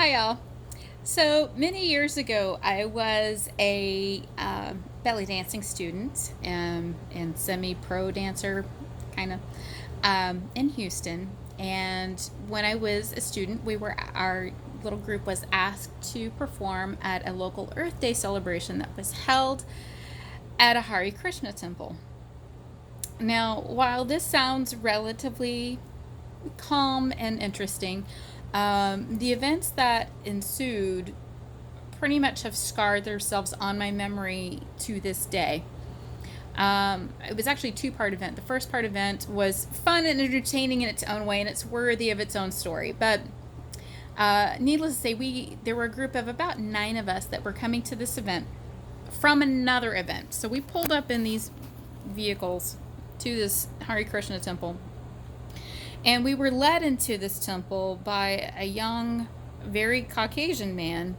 Hi, y'all. So many years ago, I was a belly dancing student and semi pro dancer, kind of, in Houston. And when I was a student, our little group was asked to perform at a local Earth Day celebration that was held at a Hare Krishna temple. Now, while this sounds relatively calm and interesting, the events that ensued pretty much have scarred themselves on my memory to this day. It was actually a two-part event. The first part event was fun and entertaining in its own way, and it's worthy of its own story. But needless to say, there were a group of about 9 of us that were coming to this event from another event. So we pulled up in these vehicles to this Hare Krishna temple, and we were led into this temple by a young, very Caucasian man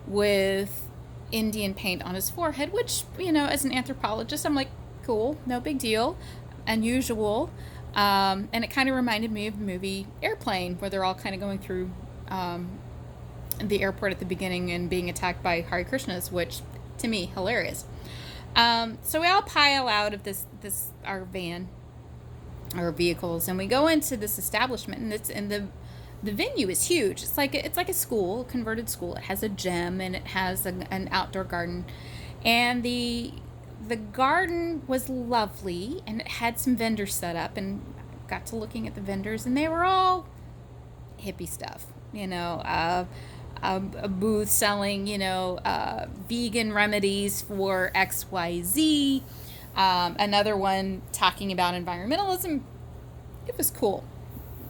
with Indian paint on his forehead, which, as an anthropologist, I'm like, cool, no big deal, unusual. And it kind of reminded me of the movie Airplane, where they're all kind of going through the airport at the beginning and being attacked by Hare Krishnas, which, to me, hilarious. So we all pile out of our van, our vehicles, and we go into this establishment, and the venue is huge. It's like a school, a converted school. It has a gym and it has an outdoor garden, and the garden was lovely, and it had some vendors set up, and got to looking at the vendors, and they were all hippie stuff. A booth selling vegan remedies for XYZ. Another one talking about environmentalism. It was cool,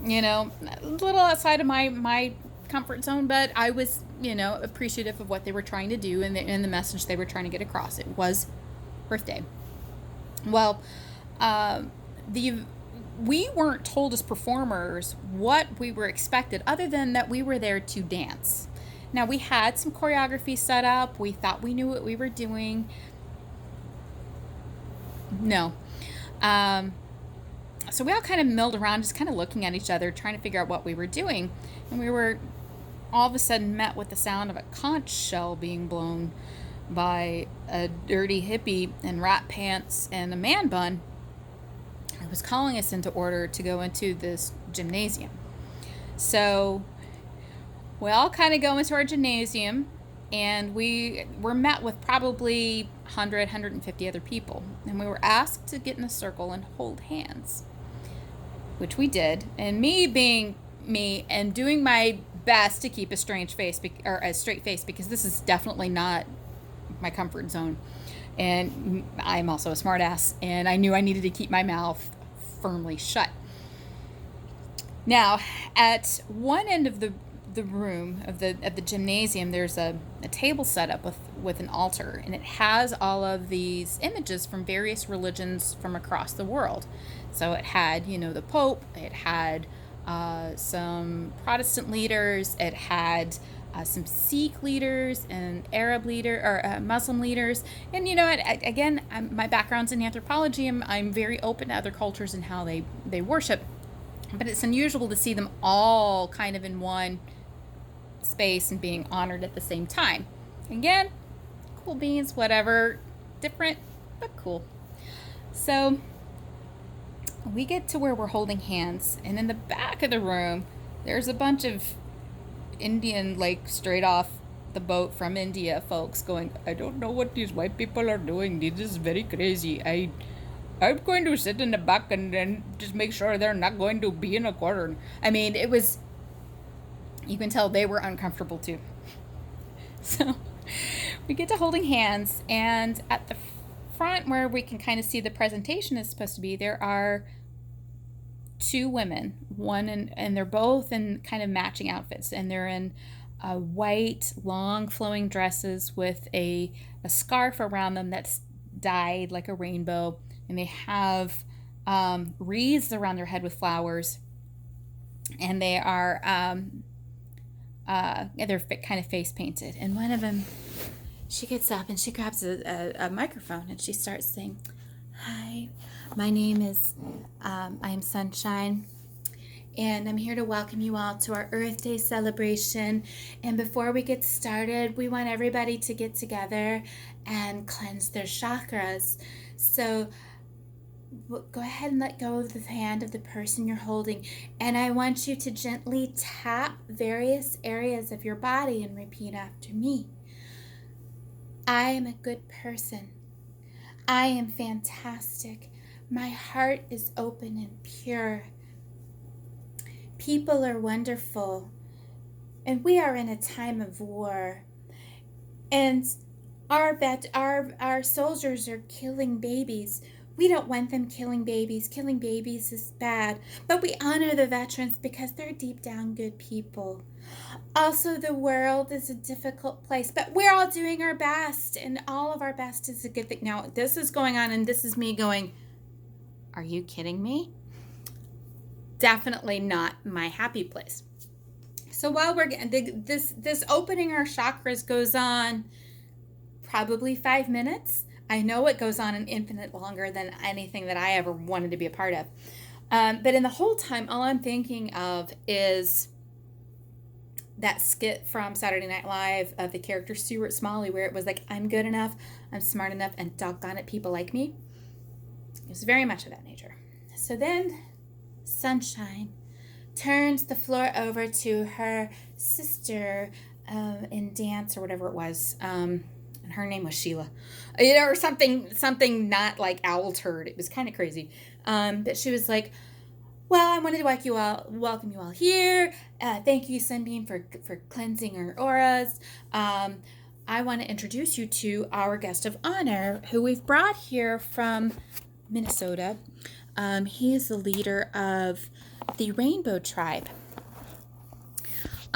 a little outside of my comfort zone, but I was, appreciative of what they were trying to do and the message they were trying to get across. It was Earth Day. Well, the we weren't told as performers what we were expected, other than that we were there to dance. Now, we had some choreography set up. We thought we knew what we were doing. No. Um, so we all kind of milled around, just kind of looking at each other, trying to figure out what we were doing. And we were all of a sudden met with the sound of a conch shell being blown by a dirty hippie in rat pants and a man bun. It was calling us into order to go into this gymnasium. So we all kind of go into our gymnasium, and we were met with probably 100, 150 other people. And we were asked to get in a circle and hold hands, which we did. And me being me and doing my best to keep a straight face, because this is definitely not my comfort zone. And I'm also a smartass, and I knew I needed to keep my mouth firmly shut. Now, at one end of the room of the gymnasium, there's a table set up with an altar, and it has all of these images from various religions from across the world. So it had, the Pope, it had some Protestant leaders, it had some Sikh leaders and Arab Muslim leaders, and again, my background's in anthropology. I'm very open to other cultures and how they worship, but it's unusual to see them all kind of in one space and being honored at the same time. Again, cool beans, whatever, different but cool. So we get to where we're holding hands, and in the back of the room, there's a bunch of Indian, like straight off the boat from India folks going, I don't know what these white people are doing. This is very crazy. I'm going to sit in the back and then just make sure they're not going to be in a corner. I mean, you can tell they were uncomfortable too. So we get to holding hands, and at the front where we can kind of see the presentation is supposed to be, there are 2 women, and they're both in kind of matching outfits, and they're in white, long, flowing dresses with a scarf around them that's dyed like a rainbow, and they have wreaths around their head with flowers, and they are they're kind of face painted. And one of them, she gets up and she grabs a microphone and she starts saying, "Hi, my name is I am Sunshine, and I'm here to welcome you all to our Earth Day celebration. And before we get started, we want everybody to get together and cleanse their chakras. So go ahead and let go of the hand of the person you're holding, and I want you to gently tap various areas of your body and repeat after me. I am a good person. I am fantastic. My heart is open and pure. People are wonderful, and we are in a time of war, and our soldiers are killing babies. We don't want them killing babies. Killing babies is bad, but we honor the veterans because they're deep down good people. Also, the world is a difficult place, but we're all doing our best, and all of our best is a good thing. Now, this is going on, and this is me going, are you kidding me? Definitely not my happy place. So while we're getting this opening our chakras goes on probably 5 minutes. I know it goes on an infinite longer than anything that I ever wanted to be a part of. But in the whole time, all I'm thinking of is that skit from Saturday Night Live of the character Stuart Smalley, where it was like, I'm good enough, I'm smart enough, and doggone it, people like me. It was very much of that nature. So then Sunshine turns the floor over to her sister in dance or whatever it was. And her name was Sheila, or something not like Owl Turd. It was kind of crazy. But she was like, well, I wanted to welcome you all here. Thank you, Sunbeam, for cleansing our auras. I want to introduce you to our guest of honor, who we've brought here from Minnesota. He is the leader of the Rainbow Tribe.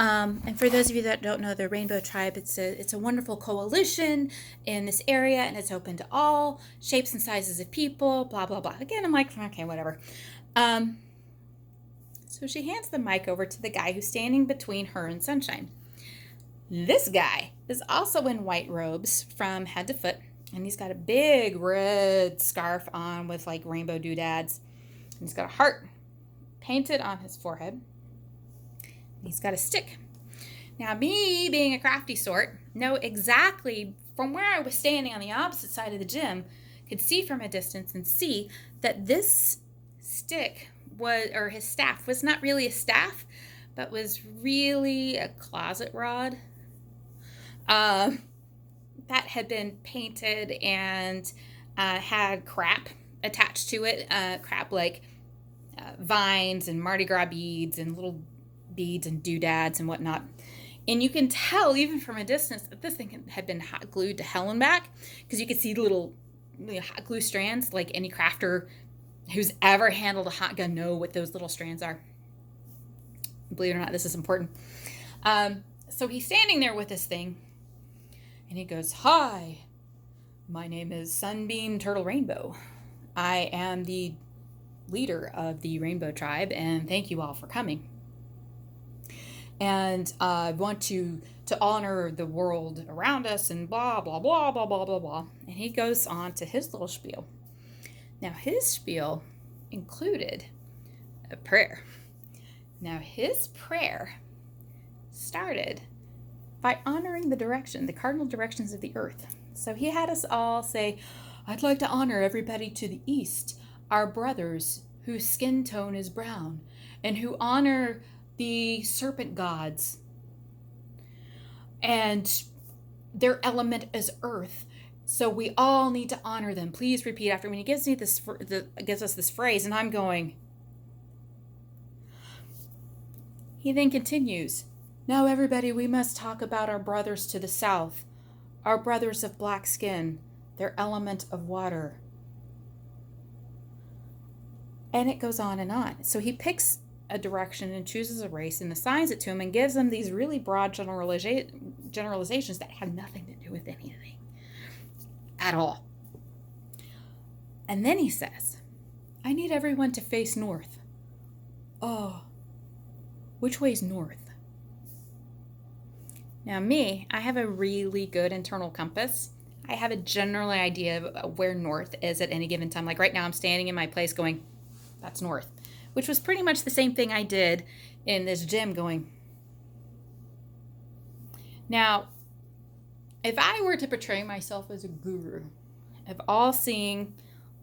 And for those of you that don't know the Rainbow Tribe, it's a wonderful coalition in this area, and it's open to all shapes and sizes of people, blah, blah, blah. Again, I'm like, okay, whatever. So she hands the mic over to the guy who's standing between her and Sunshine. This guy is also in white robes from head to foot, and he's got a big red scarf on with like rainbow doodads. And he's got a heart painted on his forehead. He's got a stick. Now, me being a crafty sort, know exactly from where I was standing on the opposite side of the gym, could see from a distance and see that this stick or his staff was not really a staff, but was really a closet rod that had been painted and had crap attached to it, crap like vines and Mardi Gras beads and little beads and doodads and whatnot. And you can tell even from a distance that this thing had been hot glued to hell and back, because you could see little hot glue strands, like any crafter who's ever handled a hot gun know what those little strands are. Believe it or not, this is important. So he's standing there with this thing, and he goes, "Hi, my name is Sunbeam Turtle Rainbow. I am the leader of the Rainbow Tribe, and thank you all for coming. And I want to honor the world around us and blah, blah, blah, blah, blah, blah, blah." And he goes on to his little spiel. Now, his spiel included a prayer. Now, his prayer started by honoring the cardinal directions of the earth. So he had us all say, "I'd like to honor everybody to the east, our brothers whose skin tone is brown, and who honor the serpent gods, and their element is earth. So we all need to honor them. Please repeat after me." He gives us this phrase, and I'm going. He then continues, "Now, everybody, we must talk about our brothers to the south, our brothers of black skin, their element of water." And it goes on and on. So he picks a direction and chooses a race and assigns it to him and gives them these really broad generalizations that have nothing to do with anything at all. And then he says, "I need everyone to face north." Oh, which way's north? Now me, I have a really good internal compass. I have a general idea of where north is at any given time. Like right now I'm standing in my place going, that's north. which was pretty much the same thing I did in this gym going. Now, if I were to portray myself as a guru of all seeing,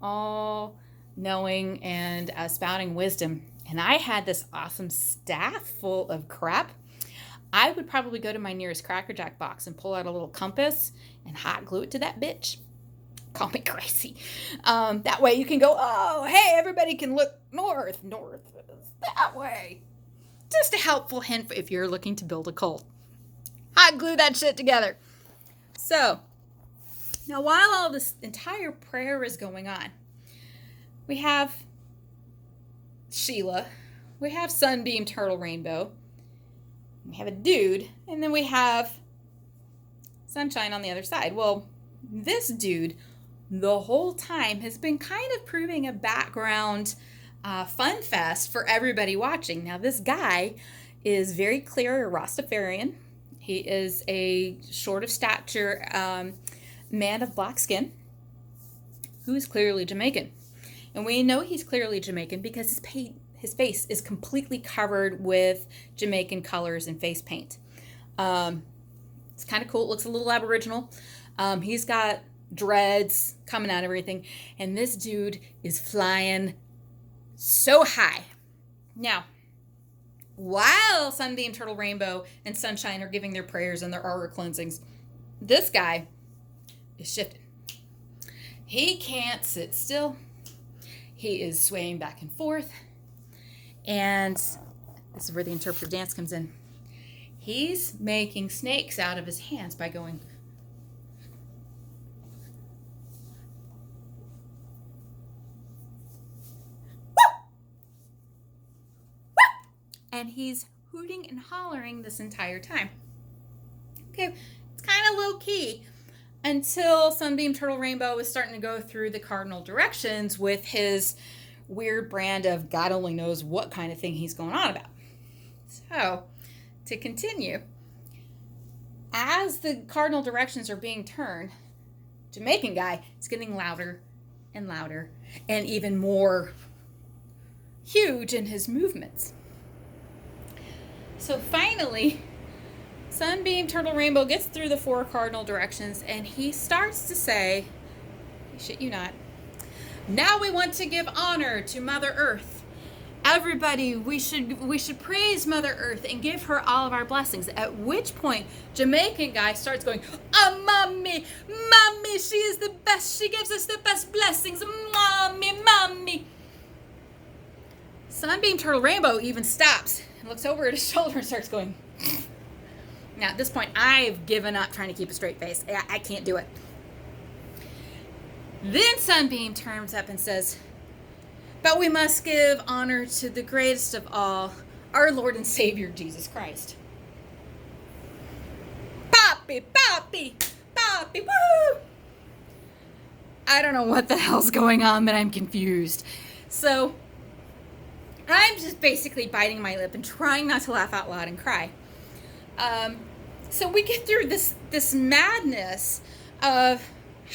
all knowing, and spouting wisdom, and I had this awesome staff full of crap, I would probably go to my nearest Cracker Jack box and pull out a little compass and hot glue it to that bitch. Call me crazy. That way you can go, oh, hey, everybody can look north. North is that way. Just a helpful hint if you're looking to build a cult. Hot glue that shit together. So, now while all this entire prayer is going on, we have Sheila, we have Sunbeam Turtle Rainbow, we have a dude, and then we have Sunshine on the other side. Well, this dude, the whole time, has been kind of proving a background fun fest for everybody watching. Now, this guy is very clear a Rastafarian. He is a short of stature man of black skin who is clearly Jamaican. And we know he's clearly Jamaican because his face is completely covered with Jamaican colors and face paint. It's kind of cool. It looks a little Aboriginal. He's got dreads coming out of everything. And this dude is flying so high. Now, while Sunbeam, Turtle, Rainbow, and Sunshine are giving their prayers and their aura cleansings, this guy is shifting. He can't sit still. He is swaying back and forth. And this is where the interpretive dance comes in. He's making snakes out of his hands by going. And he's hooting and hollering this entire time. Okay, it's kind of low key until Sunbeam Turtle Rainbow is starting to go through the cardinal directions with his weird brand of God only knows what kind of thing he's going on about. So, to continue, as the cardinal directions are being turned, Jamaican guy is getting louder and louder and even more huge in his movements. So finally, Sunbeam Turtle Rainbow gets through the 4 cardinal directions and he starts to say, shit you not, now we want to give honor to Mother Earth. Everybody, we should praise Mother Earth and give her all of our blessings. At which point, Jamaican guy starts going, oh, mommy, she is the best. She gives us the best blessings. Mommy. Sunbeam Turtle Rainbow even stops and looks over at his shoulder and starts going. Now, at this point, I've given up trying to keep a straight face. I can't do it. Then Sunbeam turns up and says, but we must give honor to the greatest of all, our Lord and Savior, Jesus Christ. Poppy, woo! I don't know what the hell's going on, but I'm confused. So, I'm just basically biting my lip and trying not to laugh out loud and cry. So we get through this madness of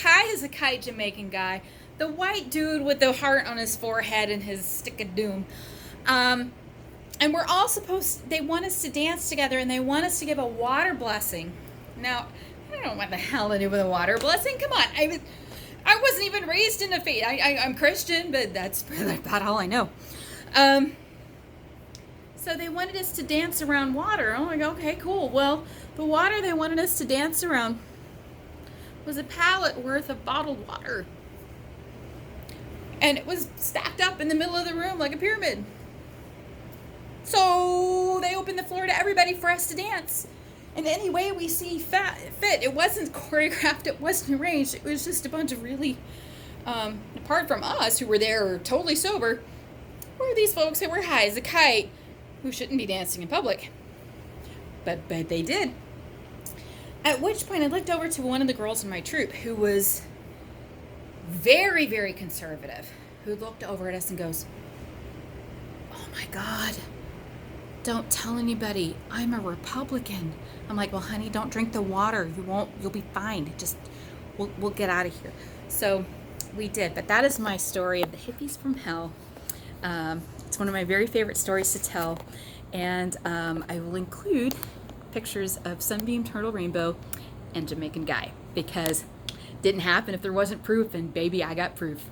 high as a kite Jamaican guy, the white dude with the heart on his forehead and his stick of doom. And we're all they want us to dance together and they want us to give a water blessing. Now, I don't know what the hell to do with a water blessing. Come on. I wasn't even raised in a faith. I'm Christian, but that's about all I know. So they wanted us to dance around water. I'm like, okay, cool. Well, the water they wanted us to dance around was a pallet worth of bottled water. And it was stacked up in the middle of the room like a pyramid. So they opened the floor to everybody for us to dance. And any way we see fit. It wasn't choreographed. It wasn't arranged. It was just a bunch of really, apart from us who were there totally sober, were these folks who were high as a kite who shouldn't be dancing in public. But they did. At which point I looked over to one of the girls in my troupe who was very, very conservative, who looked over at us and goes, oh my God, don't tell anybody, I'm a Republican. I'm like, well, honey, don't drink the water. You'll be fine. Just, we'll get out of here. So we did, but that is my story of the hippies from hell It's one of my very favorite stories to tell, and I will include pictures of Sunbeam, Turtle Rainbow, and Jamaican Guy, because it didn't happen if there wasn't proof, and baby, I got proof.